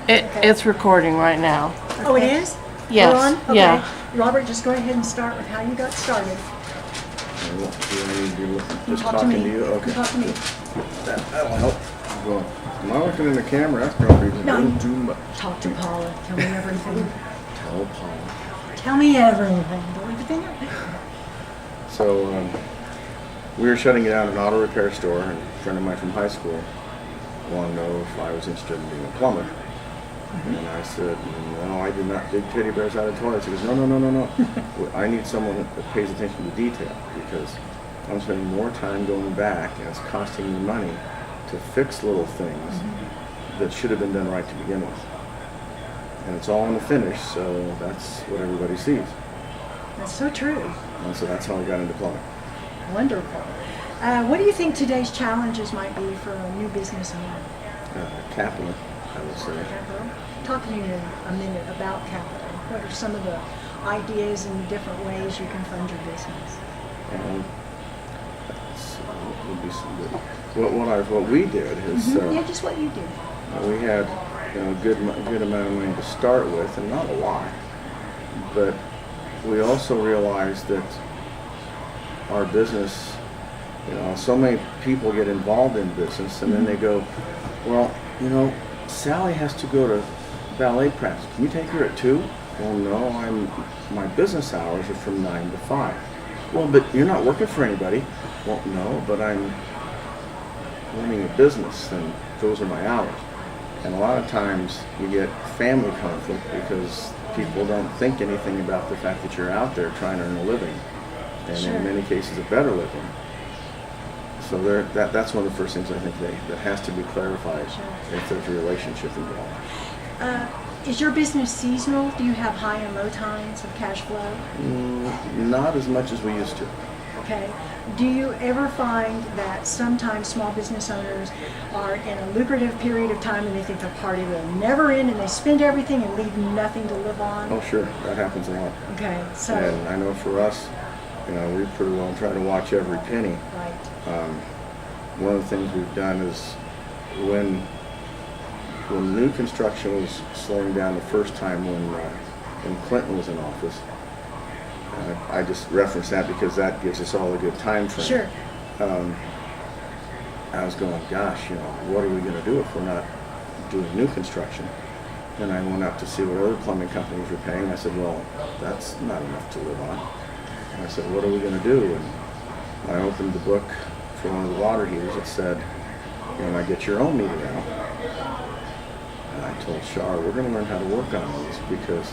It's recording right now. Oh, it is? Yes, We're on? Okay. yeah. Robert, just go ahead and start with how you got started. Do I need to be looking, just Talk to talking me. to you? Okay. You talk to me. That'll help. Well, am I looking in the camera? That's probably a No. little too much. Talk to Paula. Tell me everything. Tell Paul. Tell me everything. Don't leave a thing out. So, we were shutting down an auto repair store, and a friend of mine from high school wanted to know if I was interested in being a plumber. And I said, no, I do not dig teddy bears out of toilets. He goes, no. I need someone that pays attention to detail because I'm spending more time going back and it's costing me money to fix little things that should have been done right to begin with. And it's all in the finish, so that's what everybody sees. That's so true. And so that's how I got into plumbing. Wonderful. What do you think today's challenges might be for a new business owner? Capital, I would say. Capital. Talk to me in a minute about capital. What are some of the ideas and the different ways you can fund your business? That would be some good. What we did is Yeah, just what you do. we had a good amount of money to start with, and not a lot. But we also realized that our business, so many people get involved in business, and then they go, well, Sally has to go to ballet practice. Can you take her at 2? Well, no, my business hours are from 9 to 5. Well, but you're not working for anybody. Well, no, but I'm running a business, and those are my hours. And a lot of times you get family conflict because people don't think anything about the fact that you're out there trying to earn a living, and Sure. in many cases a better living. So that's one of the first things I think that has to be clarified Sure. if there's a relationship involved. Is your business seasonal? Do you have high and low times of cash flow? Not as much as we used to. Okay. Do you ever find that sometimes small business owners are in a lucrative period of time and they think the party will never end and they spend everything and leave nothing to live on? Oh, sure, that happens a lot. Okay, so, And I know for us, we pretty well try to watch every penny. right. One of the things we've done is when new construction was slowing down the first time when Clinton was in office, I just reference that because that gives us all a good time frame. Sure. I was going, gosh, what are we going to do if we're not doing new construction? And I went up to see what other plumbing companies were paying. I said, well, that's not enough to live on. And I said, what are we going to do? And I opened the book for one of the water heaters. It said, I get your own meter out. And I told Shar, we're going to learn how to work on these because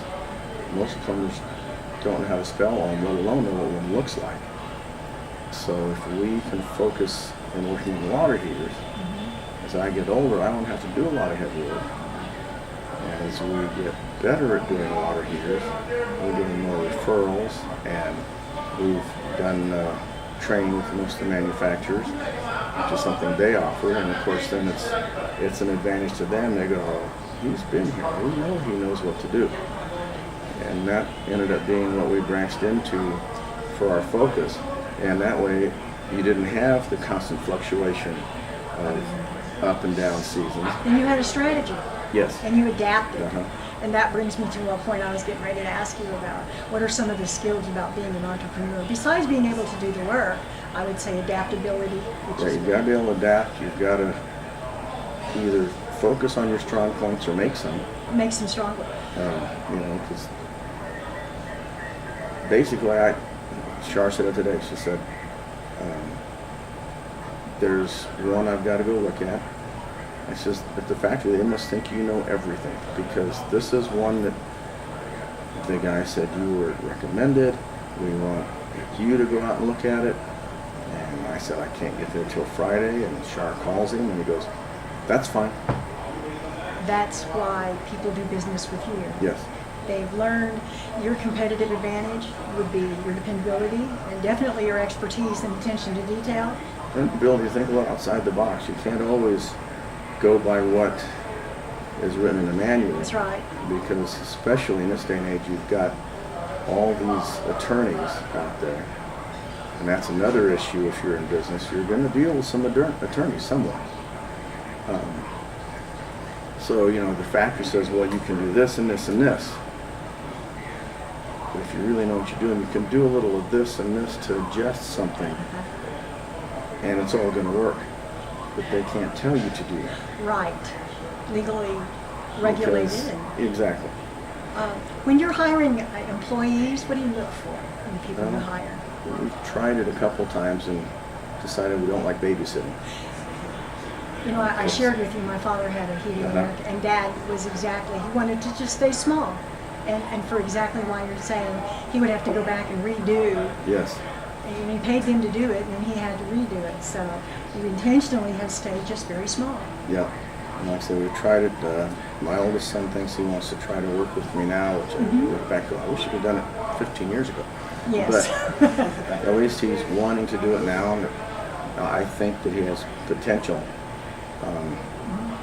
most plumbers don't know how to spell them, let alone know what one looks like. So if we can focus on working on water heaters, as I get older, I don't have to do a lot of heavy work. As we get better at doing water heaters, we're getting more referrals, and we've done training with most of the manufacturers, which is something they offer. And of course, then it's an advantage to them. They go, oh, he's been here. We know he knows what to do. And that ended up being what we branched into for our focus. And that way, you didn't have the constant fluctuation of up and down seasons. And you had a strategy. Yes. And you adapted. Uh-huh. And that brings me to a point I was getting ready to ask you about. What are some of the skills about being an entrepreneur? Besides being able to do the work, I would say adaptability. Yeah, you've got to be able to adapt. You've got to either focus on your strong points or make some. Makes them stronger. Because basically, Shar said it today. She said, there's one I've got to go look at. I says, at the factory, they must think you know everything because this is one that the guy said you were recommended. We want you to go out and look at it. And I said, I can't get there till Friday. And Shar calls him and he goes, that's fine. That's why people do business with you. Yes. They've learned your competitive advantage would be your dependability and definitely your expertise and attention to detail. And the ability to think a little outside the box. You can't always go by what is written in the manual. That's right. Because especially in this day and age, you've got all these attorneys out there. And that's another issue if you're in business. You're going to deal with some attorneys somewhere. So, the factory says, well, you can do this and this and this. But if you really know what you're doing, you can do a little of this and this to adjust something, and it's all going to work. But they can't tell you to do that. Right. Legally regulated. Because- Exactly. When you're hiring employees, what do you look for in the people you hire? We've tried it a couple times and decided we don't like babysitting. I shared with you, my father had a heating unit, and Dad was he wanted to just stay small. And for exactly why you're saying, he would have to go back and redo, Yes. and he paid them to do it, and then he had to redo it. So you intentionally have stayed just very small. Yeah. And like I said, we've tried it. My oldest son thinks he wants to try to work with me now, which I look back to, I wish he'd have done it 15 years ago. Yes. But at least he's wanting to do it now. And I think that he has potential.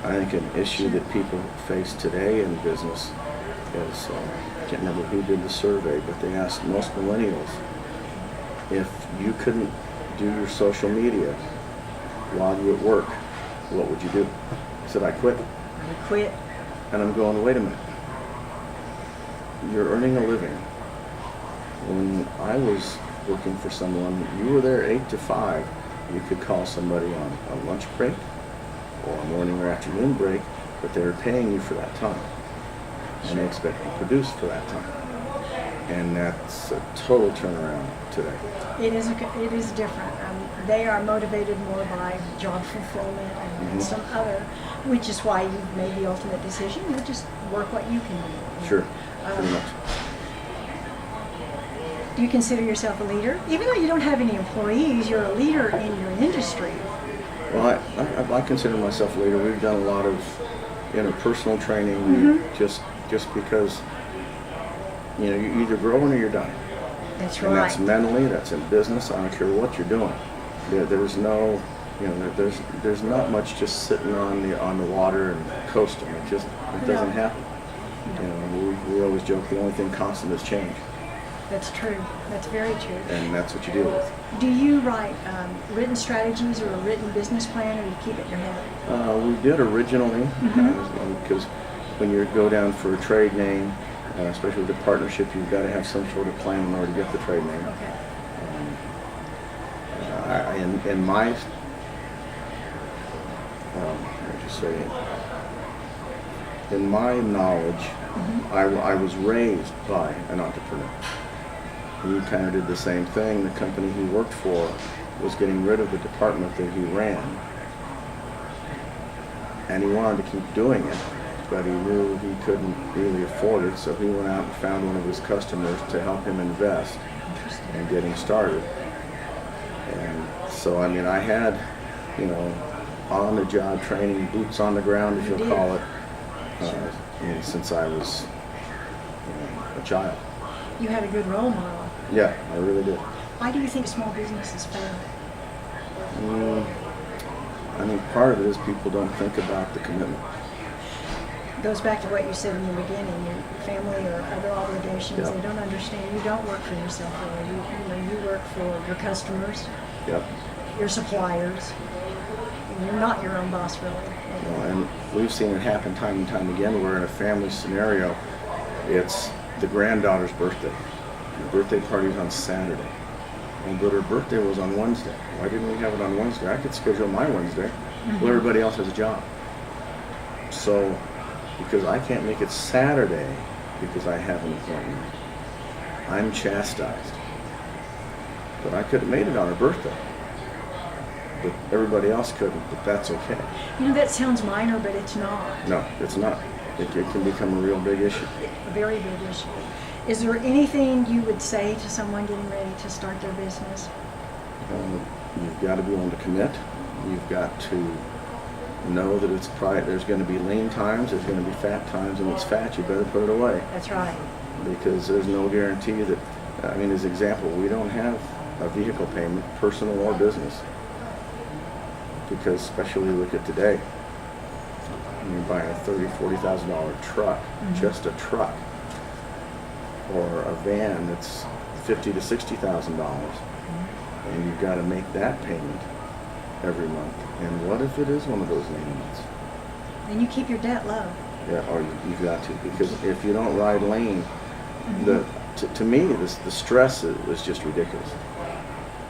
I think an issue that people face today in business is, I can't remember who did the survey, but they asked most millennials, if you couldn't do your social media while you were at work, what would you do? I said, I quit. I quit. And I'm going, wait a minute. You're earning a living. When I was working for someone, you were there 8 to 5. You could call somebody on a lunch break or a morning or afternoon break, but they were paying you for that time. And they expect you to produce for that time. And that's a total turnaround today. It is different. They are motivated more by job fulfillment and some other, which is why you've made the ultimate decision. You just work what you can do. Sure, pretty much. Do you consider yourself a leader? Even though you don't have any employees, you're a leader in your industry. Well, I consider myself a leader. We've done a lot of interpersonal training, just because you either growing or you're done. That's And right. that's mentally, that's in business. I don't care what you're doing. There's no, there's not much just sitting on the water and coasting. It doesn't happen. We always joke the only thing constant is change, That's true. That's very true. and that's what you deal with. Do you write written strategies or a written business plan, or you keep it in your head? We did originally, because when you go down for a trade name, especially with a partnership, you've got to have some sort of plan in order to get the trade name. Okay. In my, how would you say it? In my knowledge, I was raised by an entrepreneur. He kind of did the same thing. The company he worked for was getting rid of the department that he ran. And he wanted to keep doing it, but he knew he couldn't really afford it, so he went out and found one of his customers to help him invest in getting started. And so, I had, on-the-job training, boots on the ground, as you'll call it, since I was a child. You had a good role model. Yeah, I really did. Why do you think small businesses fail? Part of it is people don't think about the commitment. Goes back to what you said in the beginning, your family or other obligations. Yeah. They don't understand. You don't work for yourself, really. You work for your customers, Yep. your suppliers. And you're not your own boss, really. And we've seen it happen time and time again where in a family scenario, it's the granddaughter's birthday. The birthday party's on Saturday. But her birthday was on Wednesday. Why didn't we have it on Wednesday? I could schedule my Wednesday. Well, everybody else has a job. So, because I can't make it Saturday because I have an appointment, I'm chastised. But I could have made it on her birthday. But everybody else couldn't, but that's okay. That sounds minor, but it's not. No, it's not. It can become a real big issue. A very big issue. Is there anything you would say to someone getting ready to start their business? You've got to be willing to commit. You've got to know that there's going to be lean times, there's going to be fat times, and it's fat, you better put it away. That's right. Because there's no guarantee that, as an example, we don't have a vehicle payment, personal or business. Because especially look at today, when you're buying a $30,000, $40,000 truck, just a truck, or a van that's $50,000 to $60,000, and you've got to make that payment every month. And what if it is one of those lean months? And you keep your debt low. Yeah, or you've got to, because if you don't ride lean, to me, the stress is just ridiculous.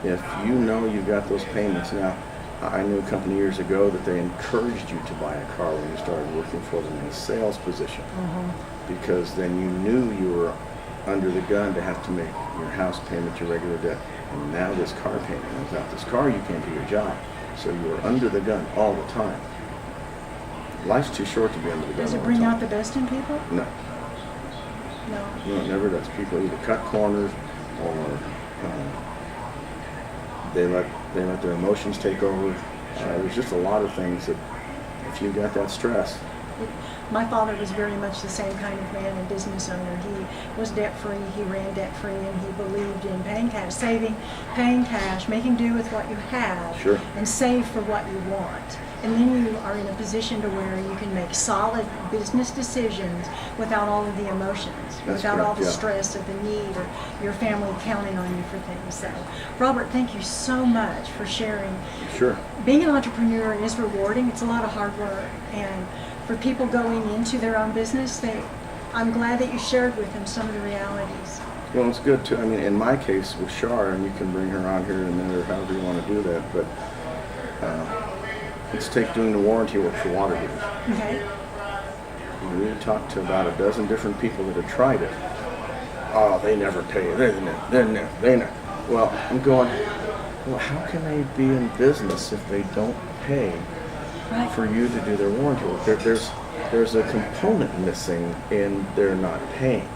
If you know you've got those payments now, I knew a company years ago that they encouraged you to buy a car when you started working for them in a sales position, because then you knew you were under the gun to have to make your house payment, your regular debt, and now this car payment. And without this car, you can't do your job. So you are under the gun all the time. Life's too short to be under the gun Does all it the bring time. out the best in people? No. No. No, it never does. People either cut corners or they let their emotions take over. There's just a lot of things that if you got that stress, My father was very much the same kind of man and business owner. He was debt-free, he ran debt-free, and he believed in paying cash, saving, paying cash, making do with what you have, Sure. and save for what you want. And then you are in a position to where you can make solid business decisions without all of the emotions, That's without all correct, the yeah. stress of the need or your family counting on you for things. So, Robert, thank you so much for sharing. sure. Being an entrepreneur is rewarding. It's a lot of hard work, and for people going into their own business, I'm glad that you shared with them some of the realities. Well, it's good too. I mean, in my case with Shar, and you can bring her on here in a minute or however you want to do that, but let's take doing the warranty work for water heaters. Okay? We talked to about a dozen different people that have tried it. Oh, they never pay. They never. Well, I'm going, well, how can they be in business if they don't pay Right. for you to do their warranty work? There's a component missing in they're not paying.